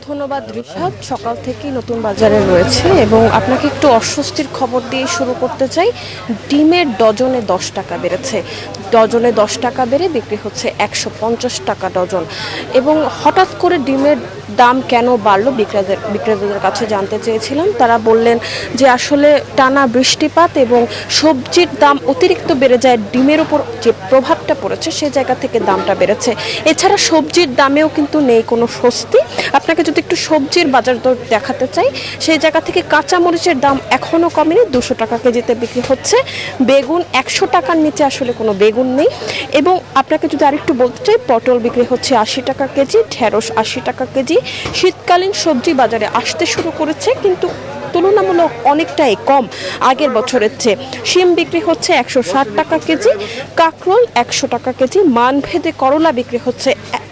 ধন্যবাদ রিশাদ। সকাল থেকেই নতুন বাজারে রয়েছে এবং আপনাকে একটু অস্বস্তির খবর দিয়ে শুরু করতে চাই। ডিমের ডজনে 10 টাকা বেড়েছে, ডজনে 10 টাকা বেড়ে বিক্রি হচ্ছে 150 টাকা ডজন। এবং হঠাৎ করে ডিমের দাম কেন বাড়লো বিক্রেতাদের কাছে জানতে চেয়েছিলাম। তারা বললেন যে আসলে টানা বৃষ্টিপাত এবং সবজির দাম অতিরিক্ত বেড়ে যায়, ডিমের উপর যে প্রভাবটা পড়েছে সে জায়গা থেকে দামটা বেড়েছে। এছাড়া সবজির দামেও কিন্তু নেই কোনো স্বস্তি। আপনাকে যদি একটু সবজির বাজার দর দেখাতে চাই, সেই জায়গা থেকে কাঁচামরিচের দাম এখনও কমেনি, 200 টাকা কেজিতে বিক্রি হচ্ছে। বেগুন 100 টাকার নিচে আসলে কোনো বেগুন নেই। এবং আপনাকে যদি আরেকটু বলতে চাই, পটল বিক্রি হচ্ছে 80 টাকা কেজি, ঢেঁড়স 80 টাকা কেজি। শীতকালীন সবজি বাজারে আসতে শুরু করেছে, কিন্তু তুলনামূলক অনেকটাই কম আগের বছরের চেয়ে। শিম বিক্রি হচ্ছে 160 টাকা কেজি, কাঁকরোল 100 টাকা কেজি, মানভেদে করলা বিক্রি হচ্ছে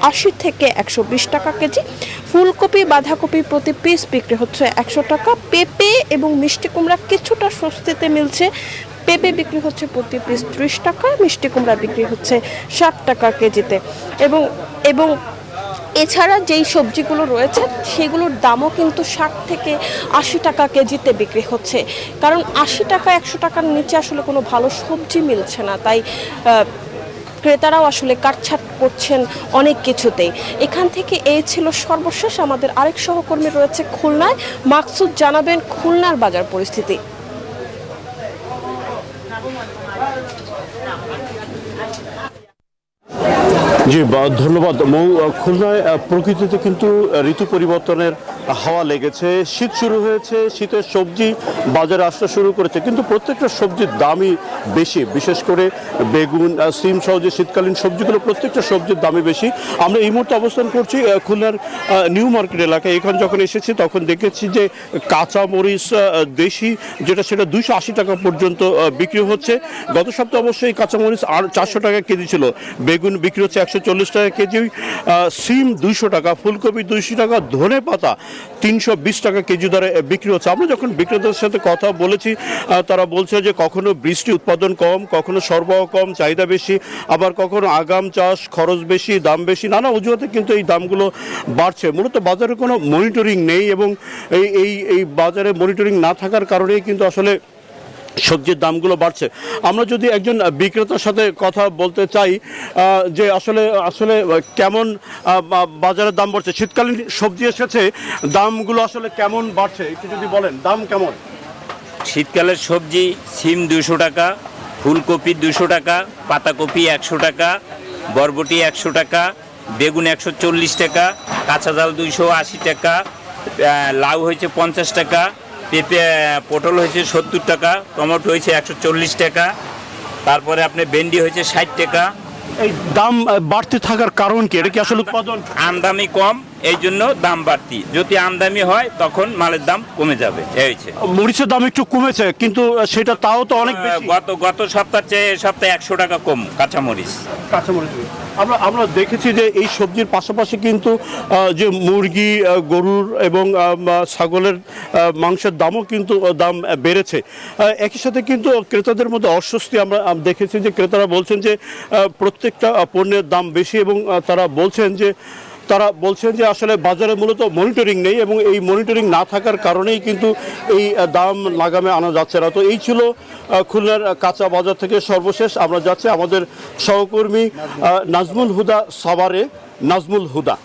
80 থেকে 120 টাকা কেজি। ফুলকপি বাঁধাকপি প্রতি পিস বিক্রি হচ্ছে 100 টাকা। পেঁপে এবং মিষ্টি কুমড়া কিছুটা স্বস্তিতে মিলছে, পেঁপে বিক্রি হচ্ছে প্রতি পিস 30 টাকা, মিষ্টি কুমড়া বিক্রি হচ্ছে 60 টাকা কেজিতে। এবং এবং এছাড়া যেই সবজিগুলো রয়েছে সেগুলোর দামও কিন্তু 60 থেকে 80 টাকা কেজিতে বিক্রি হচ্ছে, কারণ 80 টাকা 100 টাকার নিচে আসলে কোনো ভালো সবজি মিলছে না। তাই ক্রেতারাও আসলে কাটছাট করছেন অনেক কিছুতেই। এখান থেকে এই ছিল সর্বশেষ। আমাদের আরেক সহকর্মী রয়েছে খুলনায়, মাকসুদ জানাবেন খুলনার বাজার পরিস্থিতি। জি ধন্যবাদ মৌ। খুলনায় প্রকৃতিতে কিন্তু ঋতু পরিবর্তনের হাওয়া লেগেছে, শীত শুরু হয়েছে, শীতের সবজি বাজারে আসতে শুরু করেছে, কিন্তু প্রত্যেকটা সবজির দামই বেশি। বিশেষ করে বেগুন, সিম সহ যে শীতকালীন সবজিগুলো, প্রত্যেকটা সবজির দামই বেশি। আমরা এই মুহূর্তে অবস্থান করছি খুলনার নিউ মার্কেট এলাকায়। এখানে যখন এসেছি তখন দেখেছি যে কাঁচা মরিচ দেশি যেটা সেটা 280 টাকা পর্যন্ত বিক্রি হচ্ছে। গত সপ্তাহে অবশ্যই কাঁচা মরিচ আর 400 টাকা কেজি ছিল। বেগুন বিক্রি হচ্ছে 140 টাকা কেজি, সিম 200 টাকা, ফুলকপি 200 টাকা, ধনে পাতা 320 টাকা কেজি দরে বিক্রি হচ্ছে। আমরা যখন বিক্রেতাদের সাথে কথা বলেছি তারা বলছে যে কখনো বৃষ্টি উৎপাদন কম, কখনো সরবরাহ কম, চাহিদা বেশি, আবার কখনো আগাম চাষ, খরচ বেশি, দাম বেশি, নানা অজুহাতে কিন্তু এই দামগুলো বাড়ছে। মূলত বাজারে কোনো মনিটরিং নেই এবং এই বাজারে মনিটরিং না থাকার কারণেই কিন্তু আসলে সবজির দামগুলো বাড়ছে। আমরা যদি একজন বিক্রেতার সাথে কথা বলতে চাই যে আসলে কেমন বাজারের দাম বাড়ছে, শীতকালীন সবজি এসেছে, দামগুলো আসলে কেমন বাড়ছে একটু যদি বলেন, দাম কেমন? শীতকালের সবজি সিম 200 টাকা, ফুলকপি 200 টাকা, পাতাকপি 100 টাকা, বরবটি 100 টাকা, বেগুন 140 টাকা, কাঁচা জাল 280 টাকা, লাউ হয়েছে 50 টাকা, পটল হয়েছে 70 টাকা, টমেটো হয়েছে 140 টাকা, তারপরে আপনার ভেন্ডি হয়েছে 60 টাকা। এই দাম বাড়তে থাকার কারণ কি? এটা কি আসলে উৎপাদন? আমদানি কম, এই জন্য দাম বাড়তি। যদি আমদানি হয় তখন মালের দাম কমে যাবে। এই হয়েছে। মরিচের দাম একটু কমেছে, কিন্তু সেটা তাও তো অনেক বেশি। গত সপ্তাহ চেয়ে সপ্তাহে 100 টাকা কম কাঁচামরিচ। আমরা দেখেছি যে এই সবজির পাশাপাশি কিন্তু যে মুরগি, গরুর এবং ছাগলের মাংসের দামও কিন্তু দাম বেড়েছে। একই সাথে কিন্তু ক্রেতাদের মধ্যে অস্বস্তি আমরা দেখেছি যে ক্রেতারা বলছেন যে প্রত্যেকটা পণ্যের দাম বেশি এবং তারা বলছেন যে আসলে বাজারে মূলত মনিটরিং নেই এবং এই মনিটরিং না থাকার কারণেই কিন্তু এই দাম লাগামে আনা যাচ্ছে না। তো এই ছিল খুলনার কাঁচা বাজার থেকে সর্বশেষ। আমরা যাচ্ছি আমাদের সহকর্মী নাজমুল হুদা সাভারে। নাজমুল হুদা।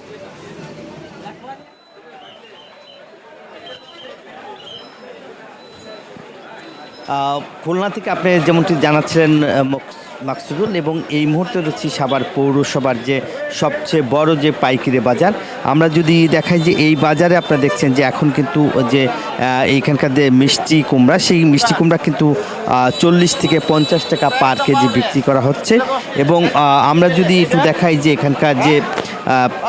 খুলনা থেকে আপনি যেমনটি জানাচ্ছিলেন মাকসুদুল, এবং এই মুহূর্তে রয়েছি সাভার পৌরসভার যে সবচেয়ে বড় যে পাইকারি বাজার। আমরা যদি দেখাই যে এই বাজারে আপনারা দেখছেন যে এখন কিন্তু যে এইখানকার যে মিষ্টি কুমড়া, সেই মিষ্টি কুমড়া কিন্তু 40 থেকে 50 টাকা পার কেজি বিক্রি করা হচ্ছে। এবং আমরা যদি একটু দেখাই যে এখানকার যে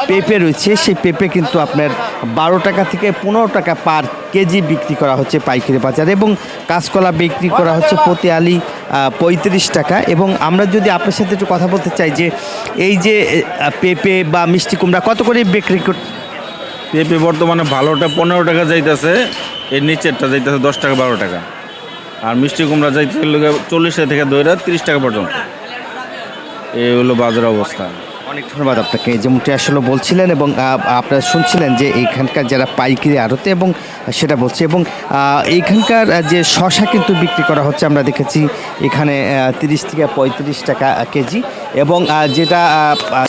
পেঁপে রয়েছে, সেই পেঁপে কিন্তু আপনার 12 টাকা থেকে 15 টাকা পার কেজি বিক্রি করা হচ্ছে পাইকারি বাজারে, এবং কাঁচকলা বিক্রি করা হচ্ছে প্রতি আলি 35 টাকা। এবং আমরা যদি আপনার সাথে একটু কথা বলতে চাই যে এই যে পেঁপে বা মিষ্টি কুমড়া কত করে বিক্রি পেঁপে বর্তমানে ভালোটা 15 টাকা যাইতেছে, এর নিচেরটা যাইতেছে 10 টাকা 12 টাকা, আর মিষ্টি কুমড়া যাইতেছে 40 থেকে 30 টাকা পর্যন্ত। এই হলো বাজার অবস্থা। অনেক ধন্যবাদ আপনাকে, যেমনটি আসলে বলছিলেন এবং আপনারা শুনছিলেন যে এইখানকার যারা পাইকারি আড়তে এবং সেটা বলছে এবং এইখানকার যে শশা কিন্তু বিক্রি করা হচ্ছে আমরা দেখেছি এখানে 30 থেকে 35 টাকা কেজি এবং যেটা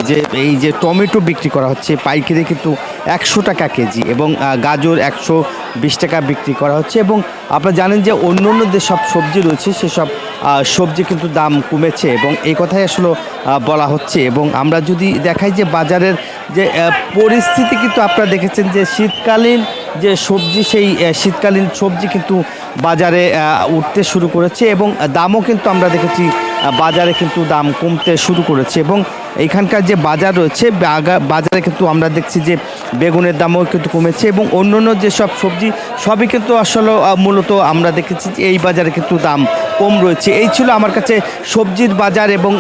যে এই যে টমেটো বিক্রি করা হচ্ছে পাইকারি কিন্তু 100 টাকা কেজি এবং গাজর 120 টাকা বিক্রি করা হচ্ছে এবং আপনারা জানেন যে অন্য অন্য যে সব সবজি রয়েছে সেসব সবজি কিন্তু দাম কমেছে এবং এই কথাই আসলে বলা হচ্ছে এবং আমরা যদি দেখাই যে বাজারের যে পরিস্থিতি কিন্তু আপনারা দেখেছেন যে শীতকালীন যে সবজি সেই শীতকালীন সবজি কিন্তু বাজারে উঠতে শুরু করেছে এবং দামও কিন্তু আমরা দেখেছি বাজারে কিন্তু দাম কমতে শুরু করেছে এবং এইখানকার যে বাজার রয়েছে বাজারে কিন্তু আমরা দেখছি যে বেগুনের দামও কিন্তু কমেছে এবং অন্যান্য যেসব সবজি সবই কিন্তু আসলে মূলত আমরা দেখেছি যে এই বাজারে কিন্তু দাম কম রয়েছে। এই ছিল আমার কাছে সবজির বাজার এবং